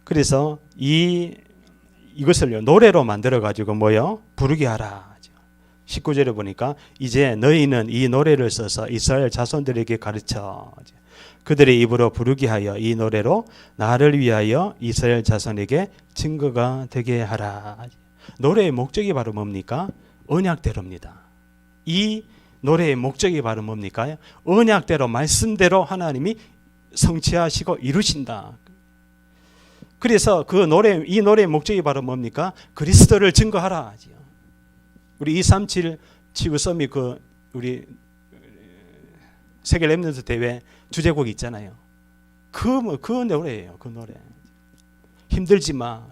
그래서 이것을요 노래로 만들어 가지고 부르게 하라. 19절에 보니까 이제 너희는 이 노래를 써서 이스라엘 자손들에게 가르쳐 그들의 입으로 부르게 하여 이 노래로 나를 위하여 이스라엘 자손에게 증거가 되게 하라. 노래의 목적이 바로 뭡니까? 언약대로입니다. 이 노래의 목적이 바로 뭡니까? 언약대로 말씀대로 하나님이 성취하시고 이루신다. 그래서 이 노래의 목적이 바로 뭡니까? 그리스도를 증거하라. 우리 237 치유 서밋 우리 세계 렘넌트 대회 주제곡이 있잖아요. 그 노래예요. 그 노래. 힘들지 마.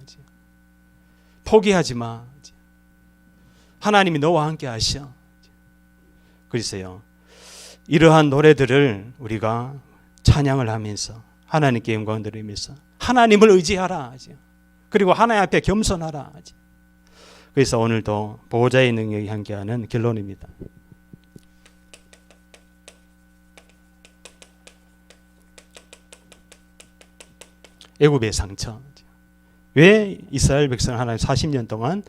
포기하지 마. 하나님이 너와 함께 하셔. 그래서요. 이러한 노래들을 우리가 찬양을 하면서 하나님께 영광 드리면서 하나님을 의지하라. 그리고 하나님 앞에 겸손하라. 그래서 오늘도 보호자의 능력이 함께하는 결론입니다. 애굽의 상처. 왜 이스라엘 백성 하나님 40년 동안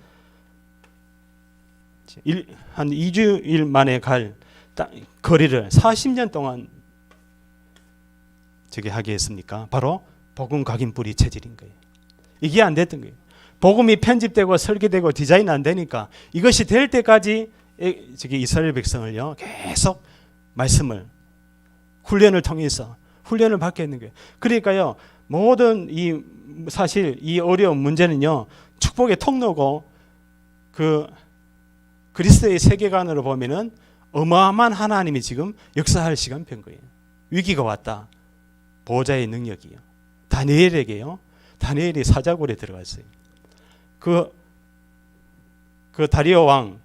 한 2주일 만에 갈 거리를 40년 동안 하게 했습니까? 바로 복음 각인뿌리 체질인 거예요. 이게 안 됐던 거예요. 복음이 편집되고 설계되고 디자인 안 되니까 이것이 될 때까지 이스라엘 백성을요 계속 말씀을 훈련을 통해서 훈련을 받게 했는 거예요. 그러니까요 모든 사실 이 어려운 문제는요 축복의 통로고 그리스도의 세계관으로 보면은 어마어마한 하나님이 지금 역사할 시간표인 거예요. 위기가 왔다. 보호자의 능력이요. 다니엘에게요. 다니엘이 사자굴에 들어갔어요. 그 다리오 왕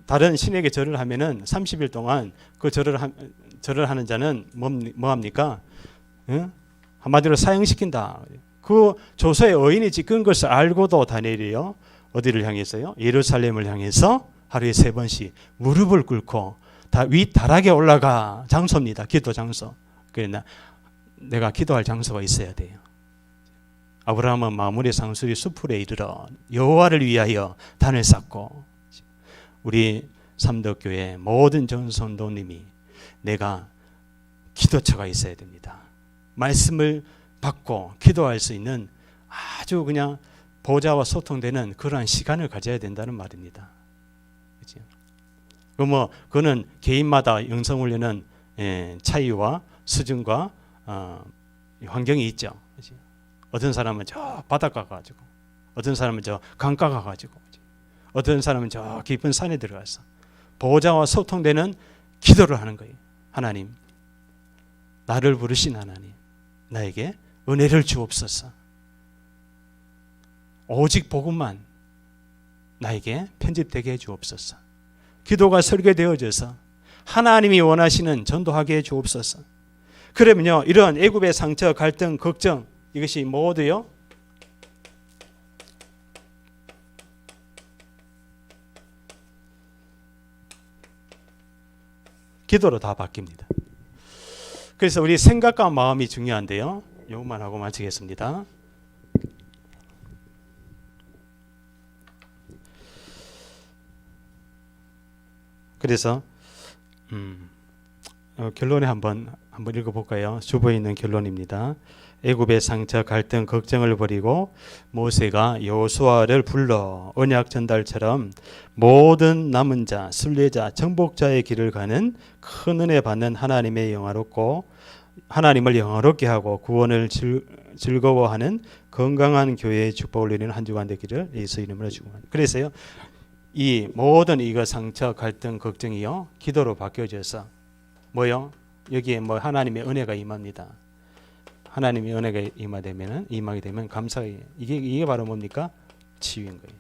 다른 신에게 절을 하면은 30일 동안 그 절을 하는 자는 뭐합니까? 한마디로 사형시킨다. 그 조서의 어인이 찍은 것을 알고도 다니엘이요. 어디를 향해서요? 예루살렘을 향해서 하루에 3번씩 무릎을 꿇고 윗다락에 올라가. 장소입니다. 기도 장소. 그러나 내가 기도할 장소가 있어야 돼요. 아브라함은 마물의 상수리 수풀에 이르러 여호와를 위하여 단을 쌓고, 우리 삼덕교회 모든 전선도님이 내가 기도처가 있어야 됩니다. 말씀을 받고 기도할 수 있는 아주 그냥 보좌와 소통되는 그러한 시간을 가져야 된다는 말입니다. 그렇죠? 그거는 개인마다 영성훈련은 차이와 수준과 환경이 있죠. 그렇죠? 어떤 사람은 저 바닷가 가지고, 어떤 사람은 저 강가 가지고, 어떤 사람은 저 깊은 산에 들어가서 보호자와 소통되는 기도를 하는 거예요. 하나님, 나를 부르신 하나님, 나에게 은혜를 주옵소서. 오직 복음만 나에게 편집되게 해 주옵소서. 기도가 설계되어져서 하나님이 원하시는 전도하게 해 주옵소서. 그러면요, 이런 애굽의 상처, 갈등, 걱정, 이것이 모두요 기도로 다 바뀝니다. 그래서 우리 생각과 마음이 중요한데요. 이것만 하고 마치겠습니다. 그래서 결론에 한번 읽어볼까요? 주보에 있는 결론입니다. 애굽의 상처, 갈등, 걱정을 버리고 모세가 여호수아를 불러 언약 전달처럼 모든 남은 자, 순례자, 정복자의 길을 가는 큰 은혜 받는 하나님의 하나님을 영화롭게 하고 구원을 즐거워하는 건강한 교회의 축복을 누리는 한 주간 되기를 예수 이름으로 축원합니다. 그래서요, 이 모든 이거 상처, 갈등, 걱정이요 기도로 바뀌어져서 뭐요? 여기에 뭐 하나님의 은혜가 임합니다. 하나님의 은혜가 임하게 되면 감사해요. 이게 바로 뭡니까? 치유인 거예요.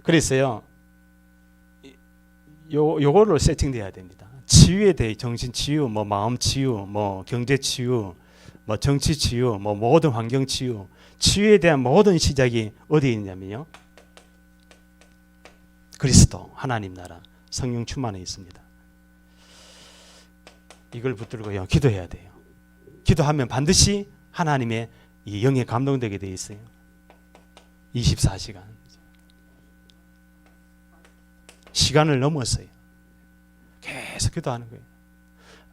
그래서요, 요거로 세팅돼야 됩니다. 치유에 대해 정신 치유, 뭐 마음 치유, 뭐 경제 치유, 뭐 정치 치유, 뭐 모든 환경 치유, 치유에 대한 모든 시작이 어디에 있냐면요, 그리스도 하나님 나라 성령 충만에 있습니다. 이걸 붙들고요 기도해야 돼요. 기도하면 반드시 하나님의 이 영에 감동되게 돼 있어요. 24시간 시간을 넘었어요. 계속 기도하는 거예요.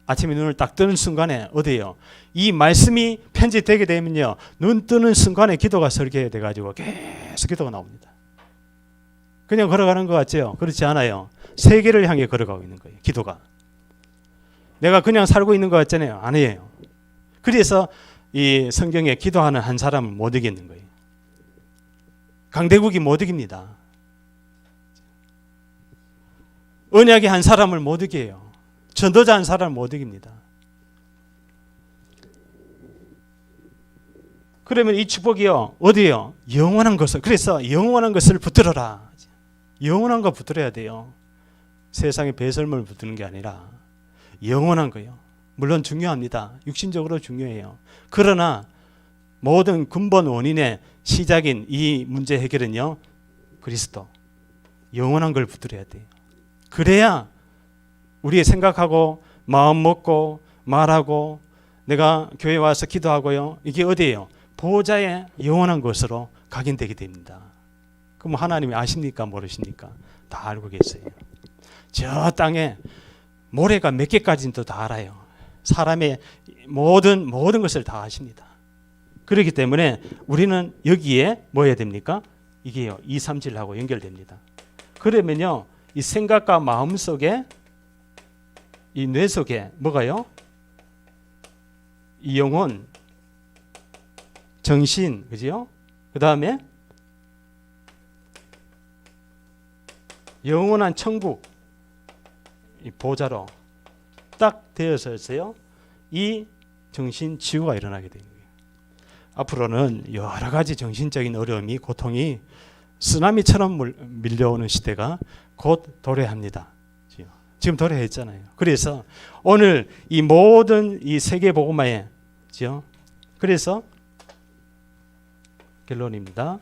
아침에 눈을 딱 뜨는 순간에 어디에요? 이 말씀이 편집되게 되면요, 눈 뜨는 순간에 기도가 설계돼 가지고 계속 기도가 나옵니다. 그냥 걸어가는 것 같죠? 그렇지 않아요. 세계를 향해 걸어가고 있는 거예요. 기도가. 내가 그냥 살고 있는 것 같잖아요. 아니에요. 그래서 이 성경에 기도하는 한 사람을 못 이기는 거예요. 강대국이 못 이깁니다. 언약의 한 사람을 못 이겨요. 전도자 한 사람을 못 이깁니다. 그러면 이 축복이요 어디에요? 영원한 것을. 그래서 영원한 것을 붙들어라. 영원한 거 붙들어야 돼요. 세상의 배설물 붙드는 게 아니라 영원한 거요. 물론 중요합니다. 육신적으로 중요해요. 그러나 모든 근본 원인의 시작인 이 문제 해결은요, 그리스도, 영원한 걸 붙들어야 돼요. 그래야 우리의 생각하고 마음 먹고 말하고 내가 교회 와서 기도하고요, 이게 어디예요? 보호자의 영원한 것으로 각인되게 됩니다. 그럼 하나님이 아십니까? 모르십니까? 다 알고 계세요. 저 땅에 모래가 몇 개까지도 다 알아요. 사람의 모든 것을 다 아십니다. 그렇기 때문에 우리는 여기에 뭐 해야 됩니까? 이게요 237하고 연결됩니다. 그러면요 이 생각과 마음 속에, 이 뇌 속에 뭐가요? 이 영혼, 정신, 그죠? 그 다음에 영원한 천국, 이 보좌로 딱 되어서 있어요. 이 정신 치유가 일어나게 되는 거예요. 앞으로는 여러 가지 정신적인 어려움이, 고통이 쓰나미처럼 밀려오는 시대가 곧 도래합니다. 지금 도래했잖아요. 그래서 오늘 이 모든 이 세계 복음화에, 그래서 결론입니다.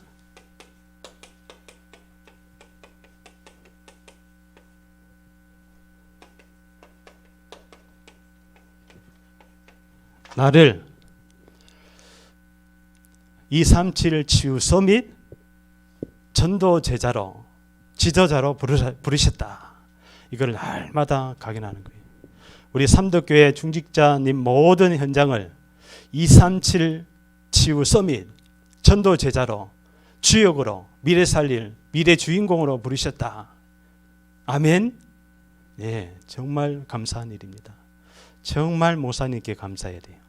나를 237 치유 서밋 전도 제자로, 지도자로 부르셨다. 이걸 날마다 각인하는 거예요. 우리 삼덕교회 중직자님 모든 현장을 237 치유 서밋 전도 제자로, 주역으로, 미래 살릴 미래 주인공으로 부르셨다. 아멘. 네, 정말 감사한 일입니다. 정말 모사님께 감사해야 돼요.